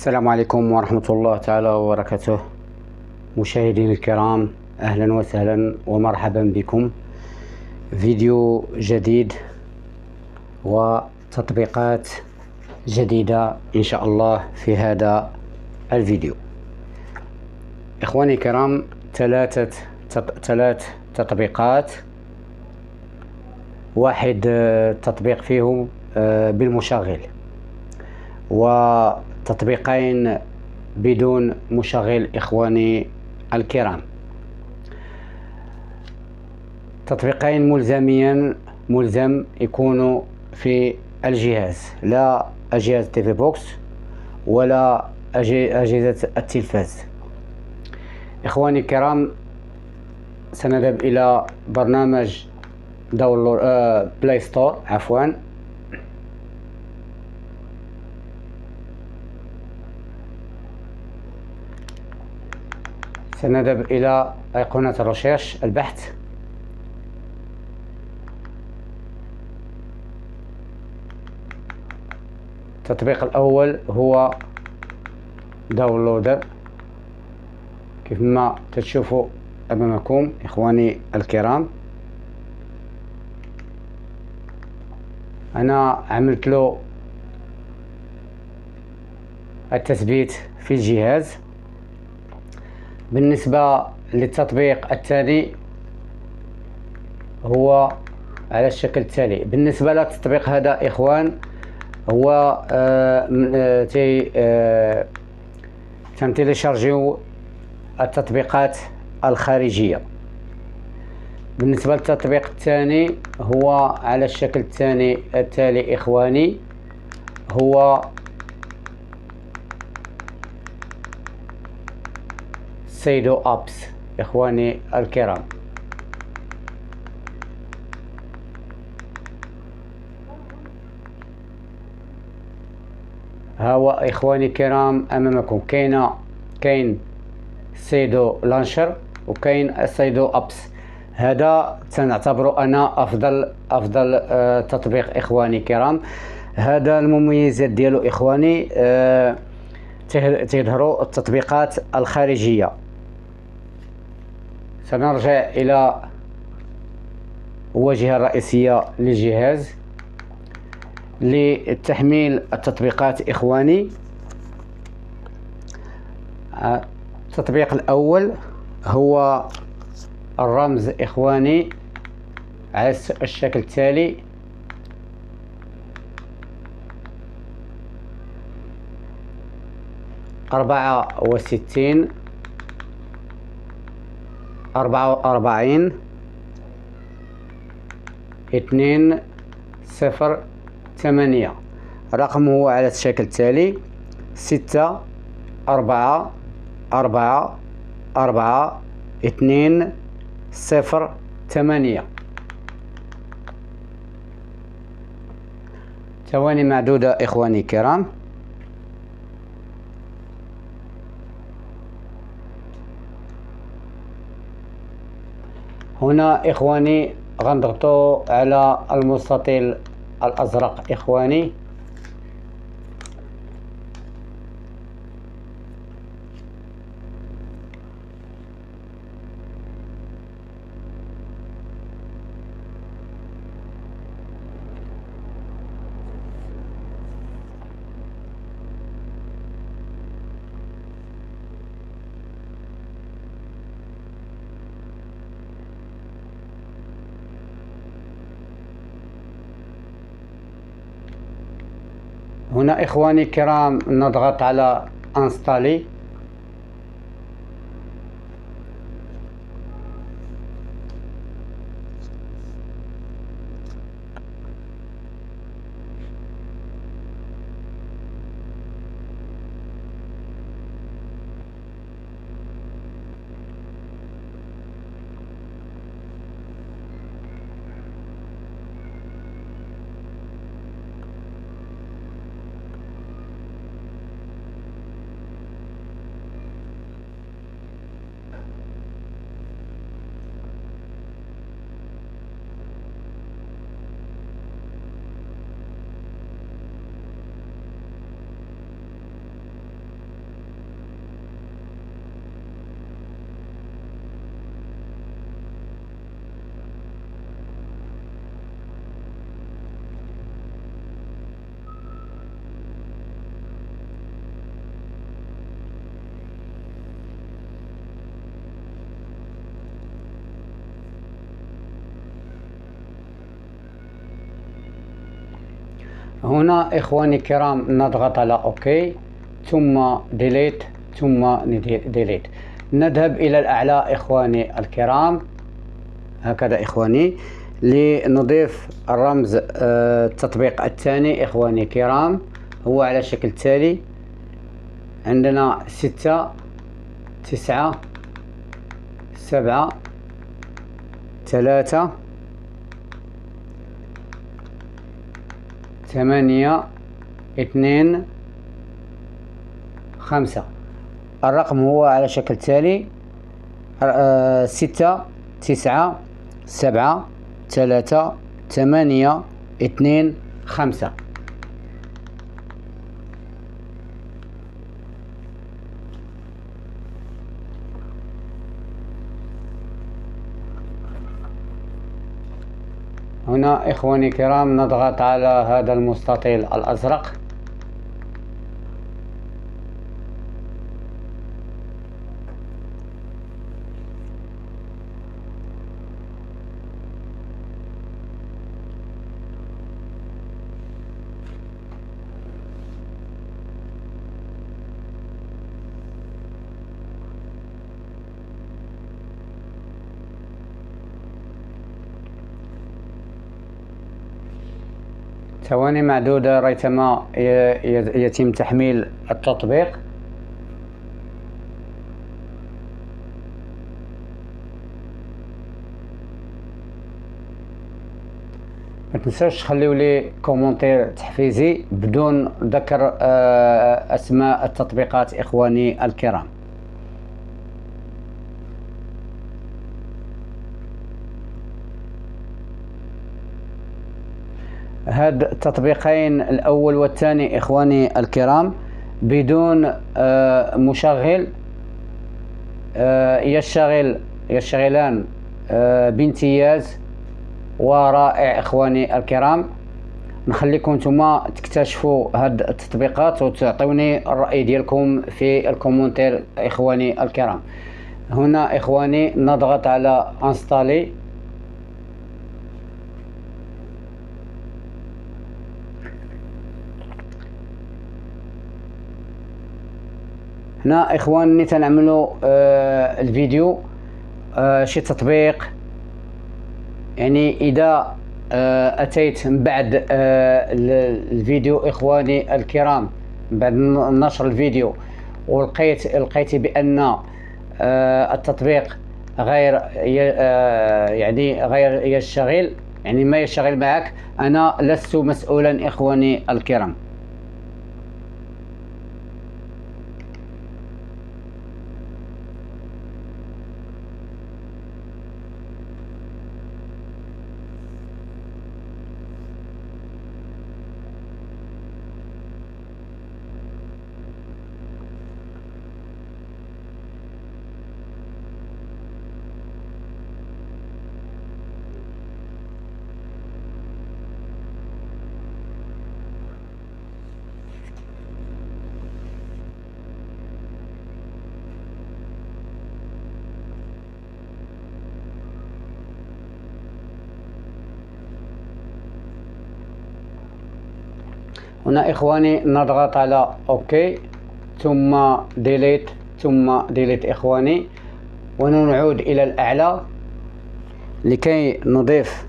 السلام عليكم ورحمة الله تعالى وبركاته. مشاهدينا الكرام، أهلا وسهلا ومرحبا بكم. فيديو جديد وتطبيقات جديدة إن شاء الله في هذا الفيديو. إخواني الكرام، ثلاث تطبيقات. واحد تطبيق فيه بالمشغل، وتطبيقين بدون مشغل. إخواني الكرام، تطبيقين ملزم يكونوا في الجهاز، لا أجهزة تي في بوكس ولا أجهزة التلفاز. إخواني الكرام، سنذهب إلى برنامج داونلود بلاي ستور عفوا. سنذهب إلى أيقونة الريشيرش، البحث. التطبيق الأول هو داونلودر، كيف ما تشوفوا أمامكم إخواني الكرام. أنا عملت له التثبيت في الجهاز. بالنسبة للتطبيق الثاني هو على الشكل التالي. بالنسبة للتطبيق هذا إخوان، هو تنتيليشارجيو التطبيقات الخارجية. بالنسبة للتطبيق الثاني هو على الشكل التالي إخواني، هو سيدو أبس. إخواني الكرام، ها هو إخواني الكرام أمامكم. كاين سيدو لانشر وكاين السيدو أبس. هذا سنعتبره أنا أفضل تطبيق إخواني الكرام. هذا المميزات ديالو إخواني، تظهروا التطبيقات الخارجية. سنرجع إلى الواجهة الرئيسية للجهاز لتحميل التطبيقات إخواني. التطبيق الأول هو الرمز إخواني على الشكل التالي. أربعة وستين 44 208. الرقم هو على الشكل التالي: 6 4 4 4 2 0 8. ثواني معدودة إخواني الكرام. هنا إخواني غنضغطوا على المستطيل الأزرق إخواني. هنا إخواني الكرام نضغط على انستالي. هنا إخواني الكرام نضغط على أوكي ثم ديليت ثم ديليت. نذهب إلى الأعلى إخواني الكرام هكذا إخواني لنضيف الرمز التطبيق الثاني إخواني الكرام، هو على الشكل التالي. عندنا 6 9 7 3 8 2 5. الرقم هو على شكل تالي 6 9 7 3 8 2 5. هنا إخواني الكرام نضغط على هذا المستطيل الأزرق. ثواني معدودة ريثما يتم تحميل التطبيق. ما تنسوش تخليو لي كومونتير تحفيزي بدون ذكر اسماء التطبيقات اخواني الكرام. هاد التطبيقين الأول والثاني إخواني الكرام بدون مشغل، يشتغلان بامتياز ورائع إخواني الكرام. نخليكم نتوما تكتشفوا هاد التطبيقات وتعطوني الرأي ديالكم في الكومنتير إخواني الكرام. هنا إخواني نضغط على انستالي. هنا إخواني تنعملوا الفيديو شي تطبيق، يعني إذا أتيت من بعد الفيديو إخواني الكرام بعد نشر الفيديو ولقيت بأن التطبيق غير يعني غير يشتغل، يعني ما يشتغل معك، أنا لست مسؤولا إخواني الكرام. هنا إخواني نضغط على أوكي ثم ديليت ثم ديليت إخواني، ونعود إلى الأعلى لكي نضيف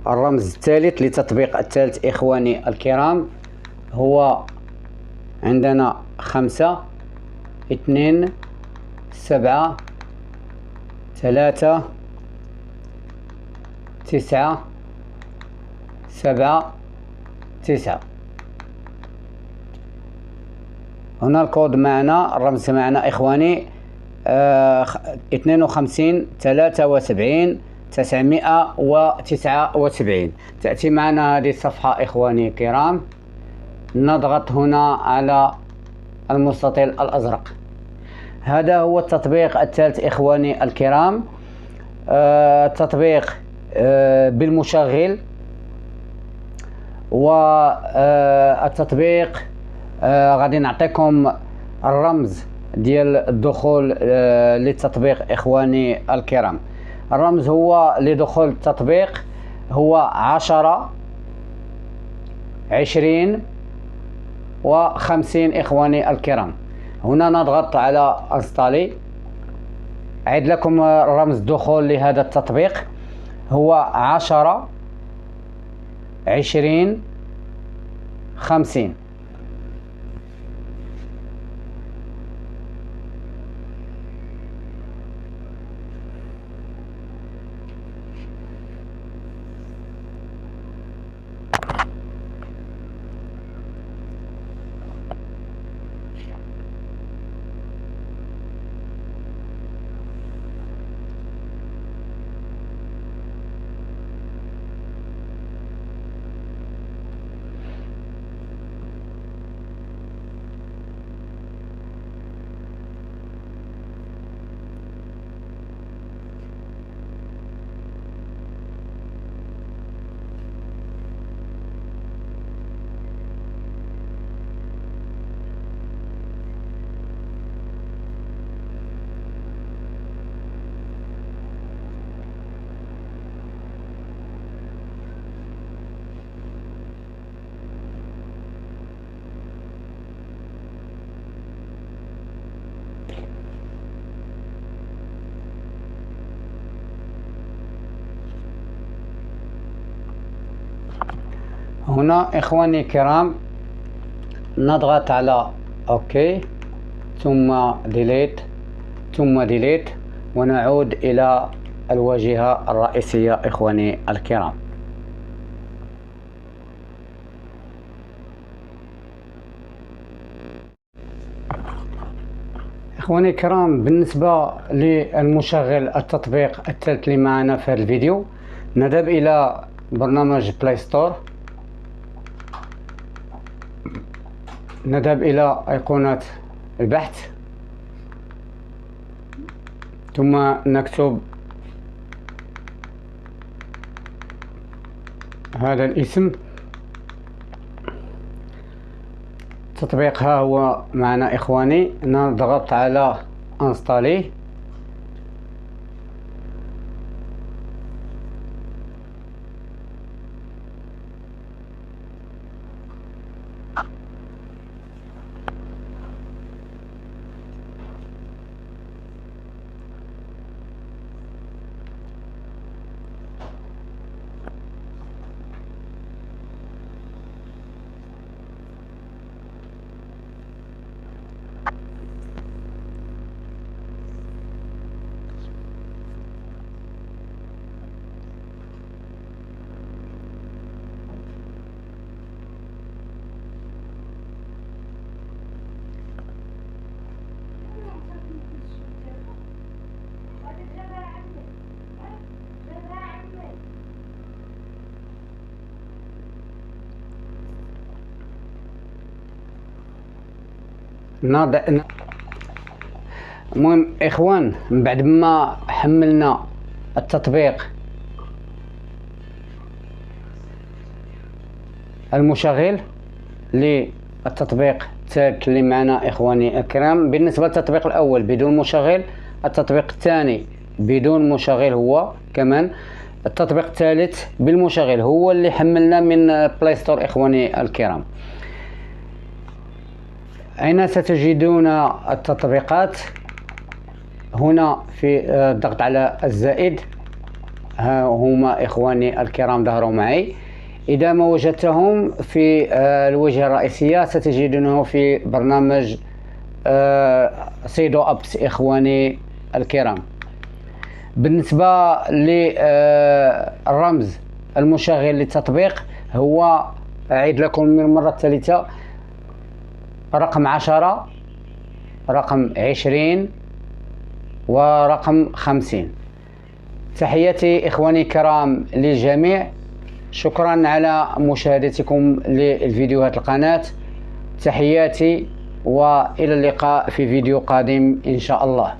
الرمز الثالث لتطبيق الثالث إخواني الكرام. هو عندنا 5 2 7 3 9 7 9. هنا الكود معنا، الرمز معنا إخواني 52 73 979. تأتي معنا هذه الصفحة إخواني الكرام. نضغط هنا على المستطيل الأزرق. هذا هو التطبيق الثالث إخواني الكرام، تطبيق بالمشغل، والتطبيق غادي نعطيكم الرمز ديال الدخول للتطبيق إخواني الكرام. الرمز هو لدخول التطبيق هو 10 20 و50 إخواني الكرام. هنا نضغط على انستالي. أعيد لكم رمز الدخول لهذا التطبيق، هو 10 20 50. هنا إخواني الكرام نضغط على اوكي ثم ديليت ثم ديليت، ونعود إلى الواجهة الرئيسية إخواني الكرام. إخواني الكرام، بالنسبة للمشغل التطبيق الثالث اللي معنا في هذا الفيديو، نذهب إلى برنامج بلاي ستور، نذهب إلى أيقونة البحث ثم نكتب هذا الاسم. التطبيق ها هو معنا إخواني، نضغط على انستالي. المهم إخوان، من بعد ما حملنا التطبيق المشغل للتطبيق الثالث اللي معنا إخواني الكرام، بالنسبة للتطبيق الأول بدون مشغل، التطبيق الثاني بدون مشغل هو كمان، التطبيق الثالث بالمشغل هو اللي حملنا من بلاي ستور إخواني الكرام. أين ستجدون التطبيقات؟ هنا في الضغط على الزائد، ها هما إخواني الكرام ظهروا معي. إذا ما وجدتهم في الواجهة الرئيسية ستجدونه في برنامج سيدو أبس إخواني الكرام. بالنسبة للرمز المشغل للتطبيق، هو أعيد لكم من المرة الثالثة، رقم 10 رقم 20 ورقم 50. تحياتي إخواني الكرام للجميع، شكرا على مشاهدتكم للفيديوهات القناة. تحياتي وإلى اللقاء في فيديو قادم إن شاء الله.